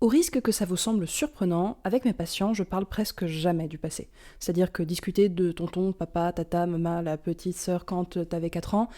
Au risque que ça vous semble surprenant, avec mes patients, je parle presque jamais du passé. C'est-à-dire que discuter de tonton, papa, tata, maman, la petite sœur quand t'avais 4 ans,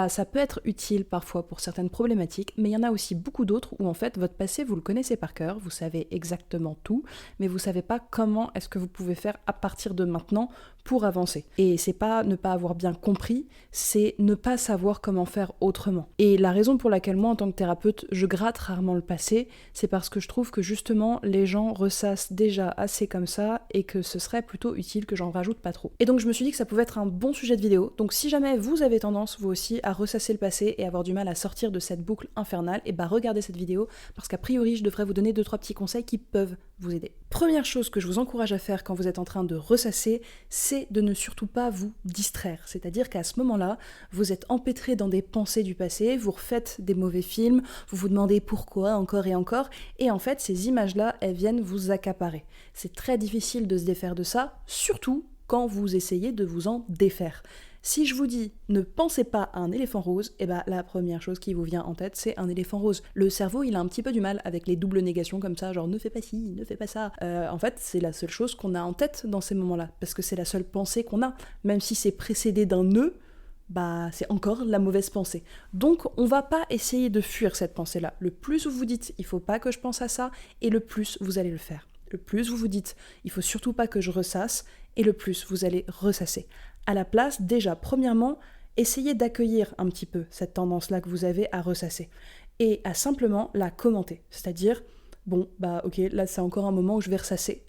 ça peut être utile parfois pour certaines problématiques, mais il y en a aussi beaucoup d'autres où en fait votre passé vous le connaissez par cœur, vous savez exactement tout, mais vous savez pas comment est-ce que vous pouvez faire à partir de maintenant pour avancer. Et c'est pas ne pas avoir bien compris, c'est ne pas savoir comment faire autrement. Et la raison pour laquelle moi en tant que thérapeute, je gratte rarement le passé, c'est parce que je trouve que justement les gens ressassent déjà assez comme ça et que ce serait plutôt utile que j'en rajoute pas trop. Et donc je me suis dit que ça pouvait être un bon sujet de vidéo. Donc si jamais vous avez tendance vous aussi à ressasser le passé et avoir du mal à sortir de cette boucle infernale, regardez cette vidéo parce qu'a priori je devrais vous donner 2-3 petits conseils qui peuvent vous aider. Première chose que je vous encourage à faire quand vous êtes en train de ressasser, c'est de ne surtout pas vous distraire. C'est-à-dire qu'à ce moment-là, vous êtes empêtré dans des pensées du passé, vous refaites des mauvais films, vous vous demandez pourquoi encore et en fait ces images-là, elles viennent vous accaparer. C'est très difficile de se défaire de ça, surtout quand vous essayez de vous en défaire. Si je vous dis ne pensez pas à un éléphant rose, la première chose qui vous vient en tête, c'est un éléphant rose. Le cerveau, il a un petit peu du mal avec les doubles négations comme ça, genre ne fais pas ci, ne fais pas ça. En fait, c'est la seule chose qu'on a en tête dans ces moments-là, parce que c'est la seule pensée qu'on a. Même si c'est précédé d'un nœud, c'est encore la mauvaise pensée. Donc, on va pas essayer de fuir cette pensée-là. Le plus vous vous dites, il faut pas que je pense à ça, et le plus vous allez le faire. Le plus vous vous dites, il faut surtout pas que je ressasse, et le plus vous allez ressasser. À la place, déjà, premièrement, essayez d'accueillir un petit peu cette tendance-là que vous avez à ressasser et à simplement la commenter. C'est-à-dire, ok, là c'est encore un moment où je vais ressasser.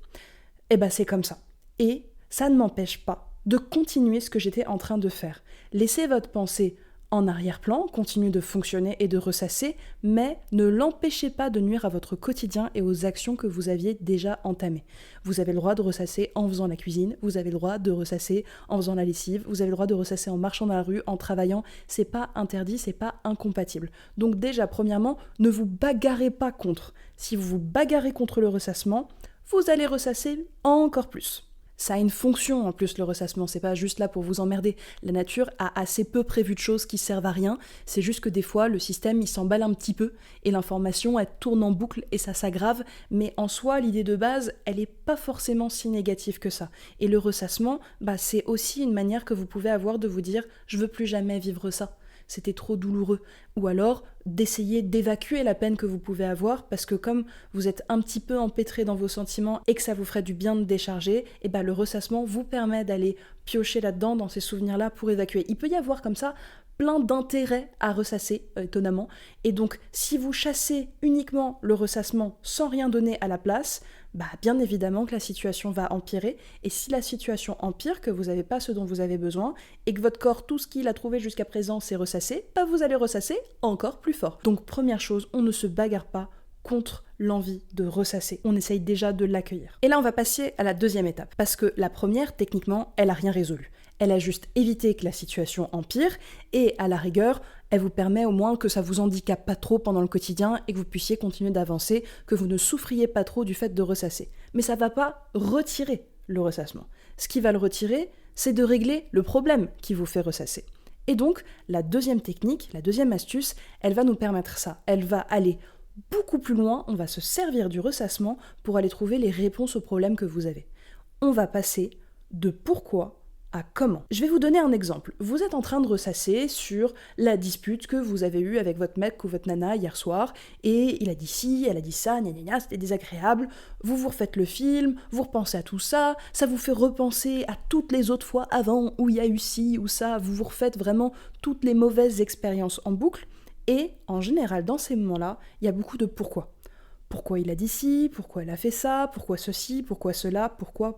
C'est comme ça. Et ça ne m'empêche pas de continuer ce que j'étais en train de faire. Laissez votre pensée en arrière-plan, continuez de fonctionner et de ressasser, mais ne l'empêchez pas de nuire à votre quotidien et aux actions que vous aviez déjà entamées. Vous avez le droit de ressasser en faisant la cuisine, vous avez le droit de ressasser en faisant la lessive, vous avez le droit de ressasser en marchant dans la rue, en travaillant, c'est pas interdit, c'est pas incompatible. Donc déjà, premièrement, ne vous bagarrez pas contre. Si vous vous bagarrez contre le ressassement, vous allez ressasser encore plus. Ça a une fonction en plus le ressassement, c'est pas juste là pour vous emmerder. La nature a assez peu prévu de choses qui servent à rien, c'est juste que des fois le système il s'emballe un petit peu et l'information elle tourne en boucle et ça s'aggrave, mais en soi l'idée de base elle est pas forcément si négative que ça. Et le ressassement, c'est aussi une manière que vous pouvez avoir de vous dire je veux plus jamais vivre ça. C'était trop douloureux. Ou alors d'essayer d'évacuer la peine que vous pouvez avoir parce que comme vous êtes un petit peu empêtré dans vos sentiments et que ça vous ferait du bien de décharger, le ressassement vous permet d'aller piocher là-dedans dans ces souvenirs-là pour évacuer. Il peut y avoir comme ça plein d'intérêts à ressasser, étonnamment. Et donc, si vous chassez uniquement le ressassement sans rien donner à la place, bien évidemment que la situation va empirer. Et si la situation empire, que vous n'avez pas ce dont vous avez besoin, et que votre corps, tout ce qu'il a trouvé jusqu'à présent, c'est ressasser, vous allez ressasser encore plus fort. Donc, première chose, on ne se bagarre pas contre l'envie de ressasser. On essaye déjà de l'accueillir. Et là, on va passer à la deuxième étape. Parce que la première, techniquement, elle n'a rien résolu. Elle a juste évité que la situation empire et à la rigueur, elle vous permet au moins que ça vous handicape pas trop pendant le quotidien et que vous puissiez continuer d'avancer, que vous ne souffriez pas trop du fait de ressasser. Mais ça va pas retirer le ressassement. Ce qui va le retirer, c'est de régler le problème qui vous fait ressasser. Et donc, la deuxième technique, la deuxième astuce, elle va nous permettre ça. Elle va aller beaucoup plus loin, on va se servir du ressassement pour aller trouver les réponses aux problèmes que vous avez. On va passer de pourquoi à comment. Je vais vous donner un exemple. Vous êtes en train de ressasser sur la dispute que vous avez eue avec votre mec ou votre nana hier soir, et il a dit ci, elle a dit ça, gna gna gna, c'était désagréable, vous refaites le film, vous repensez à tout ça, ça vous fait repenser à toutes les autres fois avant où il y a eu ci ou ça, vous refaites vraiment toutes les mauvaises expériences en boucle, et en général dans ces moments-là, il y a beaucoup de pourquoi. Pourquoi il a dit ci, pourquoi elle a fait ça, pourquoi ceci, pourquoi cela, pourquoi.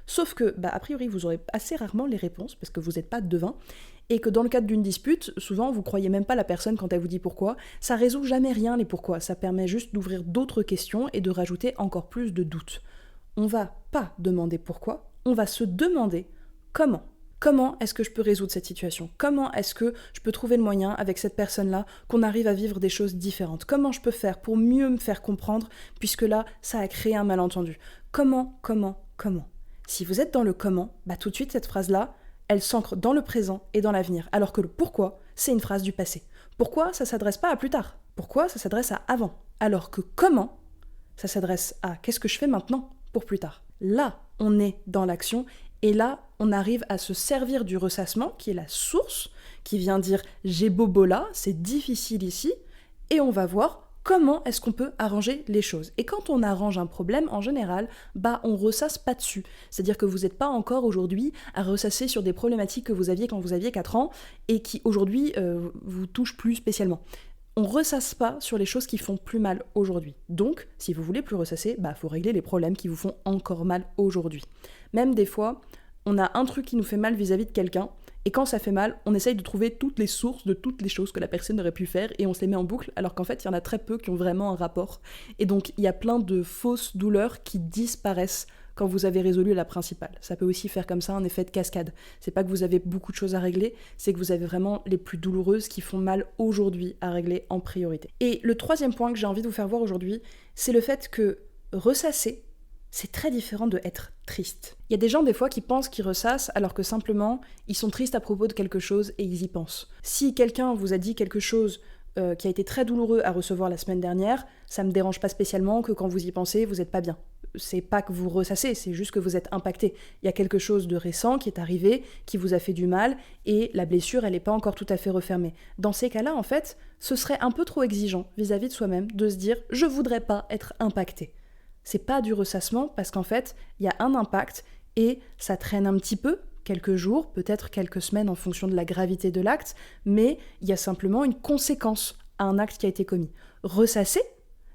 Sauf que, a priori, vous aurez assez rarement les réponses, parce que vous n'êtes pas devin, et que dans le cadre d'une dispute, souvent, vous croyez même pas la personne quand elle vous dit pourquoi, ça résout jamais rien les pourquoi, ça permet juste d'ouvrir d'autres questions et de rajouter encore plus de doutes. On va pas demander pourquoi, on va se demander comment. Comment est-ce que je peux résoudre cette situation ? Comment est-ce que je peux trouver le moyen, avec cette personne-là, qu'on arrive à vivre des choses différentes ? Comment je peux faire pour mieux me faire comprendre, puisque là, ça a créé un malentendu ? Comment ? Si vous êtes dans le comment, tout de suite, cette phrase-là, elle s'ancre dans le présent et dans l'avenir, alors que le pourquoi, c'est une phrase du passé. Pourquoi ça s'adresse pas à plus tard ? Pourquoi ça s'adresse à avant ? Alors que comment, ça s'adresse à qu'est-ce que je fais maintenant pour plus tard. Là, on est dans l'action et là, on arrive à se servir du ressassement qui est la source, qui vient dire j'ai bobo là, c'est difficile ici, et on va voir comment est-ce qu'on peut arranger les choses. Et quand on arrange un problème, en général, on ressasse pas dessus. C'est-à-dire que vous n'êtes pas encore aujourd'hui à ressasser sur des problématiques que vous aviez quand vous aviez 4 ans et qui aujourd'hui vous touchent plus spécialement. On ressasse pas sur les choses qui font plus mal aujourd'hui. Donc, si vous voulez plus ressasser, faut régler les problèmes qui vous font encore mal aujourd'hui. Même des fois, on a un truc qui nous fait mal vis-à-vis de quelqu'un, et quand ça fait mal, on essaye de trouver toutes les sources de toutes les choses que la personne aurait pu faire, et on se les met en boucle, alors qu'en fait, il y en a très peu qui ont vraiment un rapport. Et donc, il y a plein de fausses douleurs qui disparaissent quand vous avez résolu la principale. Ça peut aussi faire comme ça un effet de cascade. C'est pas que vous avez beaucoup de choses à régler, c'est que vous avez vraiment les plus douloureuses qui font mal aujourd'hui à régler en priorité. Et le troisième point que j'ai envie de vous faire voir aujourd'hui, c'est le fait que ressasser, c'est très différent de être triste. Il y a des gens des fois qui pensent qu'ils ressassent alors que simplement ils sont tristes à propos de quelque chose et ils y pensent. Si quelqu'un vous a dit quelque chose qui a été très douloureux à recevoir la semaine dernière, ça me dérange pas spécialement que quand vous y pensez, vous êtes pas bien. C'est pas que vous ressassez, c'est juste que vous êtes impacté. Il y a quelque chose de récent qui est arrivé, qui vous a fait du mal, et la blessure, elle n'est pas encore tout à fait refermée. Dans ces cas-là, en fait, ce serait un peu trop exigeant vis-à-vis de soi-même de se dire « je voudrais pas être impacté ». C'est pas du ressassement parce qu'en fait, il y a un impact et ça traîne un petit peu, quelques jours, peut-être quelques semaines en fonction de la gravité de l'acte, mais il y a simplement une conséquence à un acte qui a été commis. Ressasser,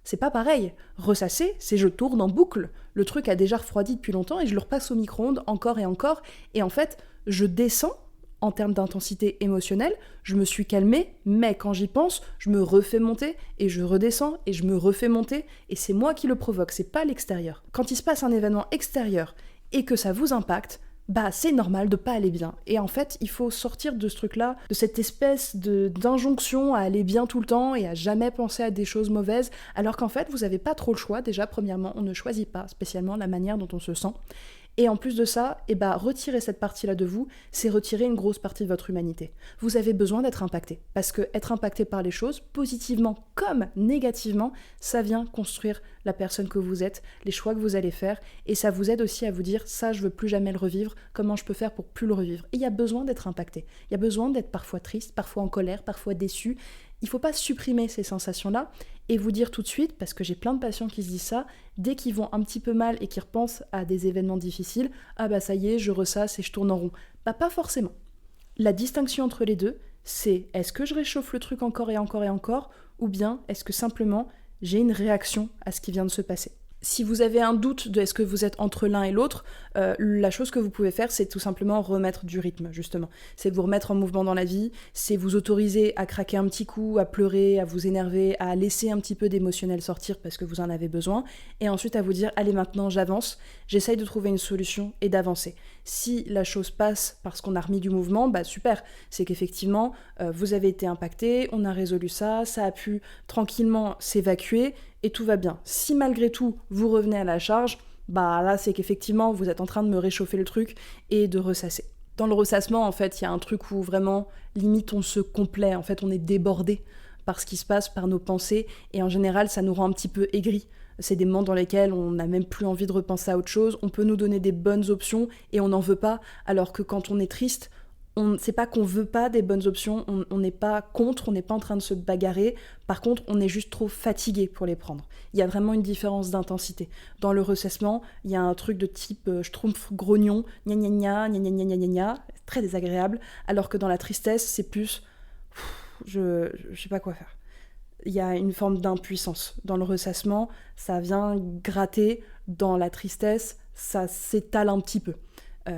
c'est pas pareil. Ressasser, c'est je tourne en boucle. Le truc a déjà refroidi depuis longtemps et je le repasse au micro-ondes encore et encore. Et en fait, je descends en termes d'intensité émotionnelle, je me suis calmée, mais quand j'y pense, je me refais monter et je redescends et je me refais monter et c'est moi qui le provoque, c'est pas l'extérieur. Quand il se passe un événement extérieur et que ça vous impacte, c'est normal de pas aller bien. Et en fait, il faut sortir de ce truc-là, de cette espèce d'injonction à aller bien tout le temps et à jamais penser à des choses mauvaises, alors qu'en fait, vous avez pas trop le choix. Déjà, premièrement, on ne choisit pas spécialement la manière dont on se sent. Et en plus de ça, retirer cette partie-là de vous, c'est retirer une grosse partie de votre humanité. Vous avez besoin d'être impacté, parce que être impacté par les choses, positivement comme négativement, ça vient construire la personne que vous êtes, les choix que vous allez faire, et ça vous aide aussi à vous dire, ça je veux plus jamais le revivre, comment je peux faire pour plus le revivre. Et il y a besoin d'être impacté, il y a besoin d'être parfois triste, parfois en colère, parfois déçu. Il ne faut pas supprimer ces sensations-là et vous dire tout de suite, parce que j'ai plein de patients qui se disent ça, dès qu'ils vont un petit peu mal et qu'ils repensent à des événements difficiles, ça y est, je ressasse et je tourne en rond. Pas forcément. La distinction entre les deux, c'est est-ce que je réchauffe le truc encore et encore et encore, ou bien est-ce que simplement j'ai une réaction à ce qui vient de se passer. Si vous avez un doute de est-ce que vous êtes entre l'un et l'autre, la chose que vous pouvez faire, c'est tout simplement remettre du rythme, justement. C'est vous remettre en mouvement dans la vie, c'est vous autoriser à craquer un petit coup, à pleurer, à vous énerver, à laisser un petit peu d'émotionnel sortir parce que vous en avez besoin, et ensuite à vous dire, allez maintenant j'avance, j'essaye de trouver une solution et d'avancer. Si la chose passe parce qu'on a remis du mouvement, super, c'est qu'effectivement, vous avez été impacté, on a résolu ça, ça a pu tranquillement s'évacuer, et tout va bien. Si malgré tout, vous revenez à la charge, là, c'est qu'effectivement, vous êtes en train de me réchauffer le truc et de ressasser. Dans le ressassement, en fait, il y a un truc où vraiment, limite, on se complaît. En fait, on est débordé par ce qui se passe, par nos pensées, et en général, ça nous rend un petit peu aigris. C'est des moments dans lesquels on n'a même plus envie de repenser à autre chose, on peut nous donner des bonnes options et on n'en veut pas, alors que quand on est triste, c'est pas qu'on veut pas des bonnes options, on n'est pas contre, on n'est pas en train de se bagarrer, par contre on est juste trop fatigué pour les prendre. Il y a vraiment une différence d'intensité. Dans le ressassement, il y a un truc de type schtroumpf grognon, gna gna gna, gna gna gna gna gna gna, très désagréable, alors que dans la tristesse, c'est plus, je sais pas quoi faire. Il y a une forme d'impuissance. Dans le ressassement, ça vient gratter, dans la tristesse, ça s'étale un petit peu.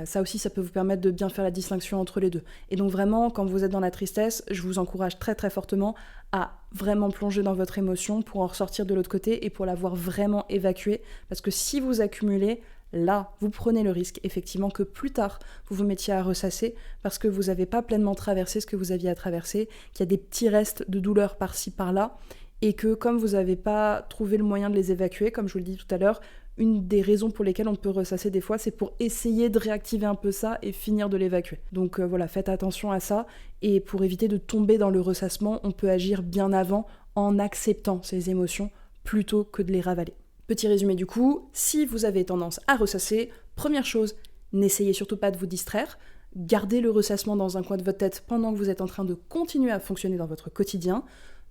Ça aussi, ça peut vous permettre de bien faire la distinction entre les deux. Et donc vraiment, quand vous êtes dans la tristesse, je vous encourage très très fortement à vraiment plonger dans votre émotion pour en ressortir de l'autre côté et pour l'avoir vraiment évacuée. Parce que si vous accumulez, là, vous prenez le risque, effectivement, que plus tard, vous vous mettiez à ressasser parce que vous n'avez pas pleinement traversé ce que vous aviez à traverser, qu'il y a des petits restes de douleur par-ci, par-là, et que comme vous n'avez pas trouvé le moyen de les évacuer, comme je vous le dis tout à l'heure, une des raisons pour lesquelles on peut ressasser des fois, c'est pour essayer de réactiver un peu ça et finir de l'évacuer. Donc voilà, faites attention à ça, et pour éviter de tomber dans le ressassement, on peut agir bien avant en acceptant ces émotions plutôt que de les ravaler. Petit résumé du coup, si vous avez tendance à ressasser, première chose, n'essayez surtout pas de vous distraire. Gardez le ressassement dans un coin de votre tête pendant que vous êtes en train de continuer à fonctionner dans votre quotidien.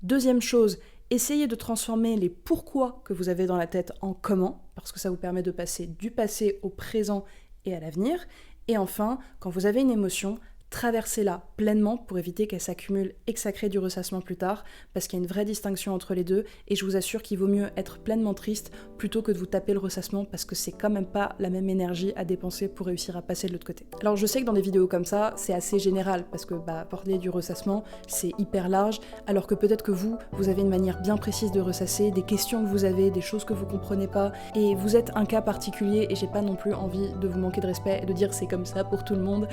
Deuxième chose, essayez de transformer les pourquoi que vous avez dans la tête en comment, parce que ça vous permet de passer du passé au présent et à l'avenir. Et enfin, quand vous avez une émotion, traversez-la pleinement pour éviter qu'elle s'accumule et que ça crée du ressassement plus tard, parce qu'il y a une vraie distinction entre les deux, et je vous assure qu'il vaut mieux être pleinement triste plutôt que de vous taper le ressassement, parce que c'est quand même pas la même énergie à dépenser pour réussir à passer de l'autre côté. Alors je sais que dans des vidéos comme ça, c'est assez général, parce que parler du ressassement, c'est hyper large, alors que peut-être que vous avez une manière bien précise de ressasser, des questions que vous avez, des choses que vous comprenez pas, et vous êtes un cas particulier, et j'ai pas non plus envie de vous manquer de respect et de dire c'est comme ça pour tout le monde,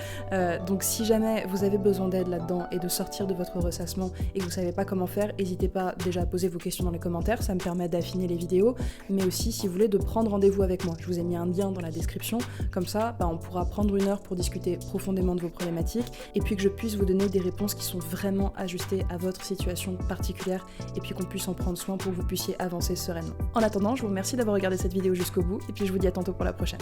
donc si jamais vous avez besoin d'aide là-dedans et de sortir de votre ressassement et que vous savez pas comment faire, n'hésitez pas déjà à poser vos questions dans les commentaires, ça me permet d'affiner les vidéos, mais aussi si vous voulez de prendre rendez-vous avec moi. Je vous ai mis un lien dans la description, comme ça on pourra prendre 1 heure pour discuter profondément de vos problématiques et puis que je puisse vous donner des réponses qui sont vraiment ajustées à votre situation particulière et puis qu'on puisse en prendre soin pour que vous puissiez avancer sereinement. En attendant, je vous remercie d'avoir regardé cette vidéo jusqu'au bout et puis je vous dis à tantôt pour la prochaine.